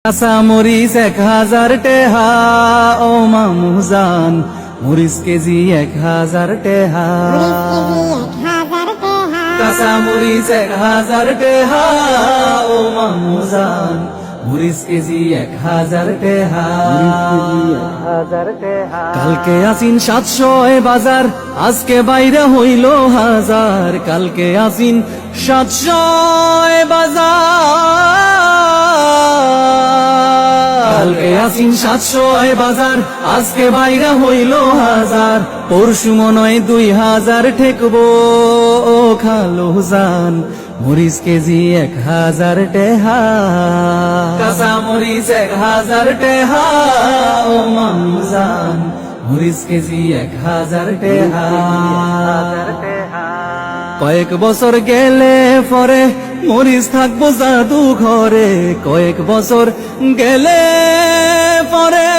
কাঁচা মরিচ 1000 টেহা ও মামুজান, মরিচ কেজি 1000 টেহা। কাঁচা মরিচ 1000 টেহা ও মামুজান, মরিচ কেজি 1000 টেহা। কালকে আসিন 700 বাজার, আজকে বাইরে হইল 1000। কালকে আসিন 700 বাজার, কালকে আসিন 700 বাজার, আজকে বাইরে হইল 1000। পরশু মনে হয় 2000 ঠেকবো ও খালো জান, মরিচ কেজি 1000 টেহা। কাঁচা মরিচ 1000 টেহা ও মামুজান, মরিচ কেজি 1000 টেহা। কয়েক বছর গেলে পরে মরিচ থাকবো জাদু ঘরে। কয়েক বছর গেলে পরে,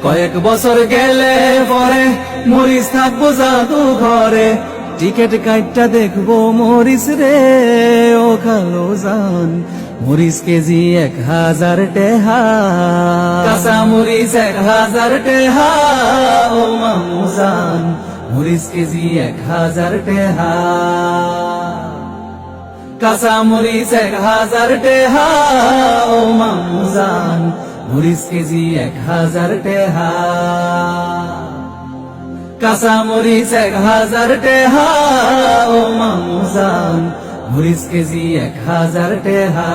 কয়েক বছর গেলে পরে মরিচ থাকবো জাদু ঘরে। টিকেট কাইটটা দেখবো মরিচ রে ও খালো জান, মরিচ কেজি 1000 টেহা। কাঁচা মরিচ 1000 টেহা ও মামুজান, মরিচ কেজি 1000 টেহা। কাঁচা মরিচ 1000 টেহা ও মামুজান, মরিচ কেজি 1000 টেহা। কাঁচা মরিচ 1000 টেহা ও মামুজান, মরিচ কেজি 1000 টেহা।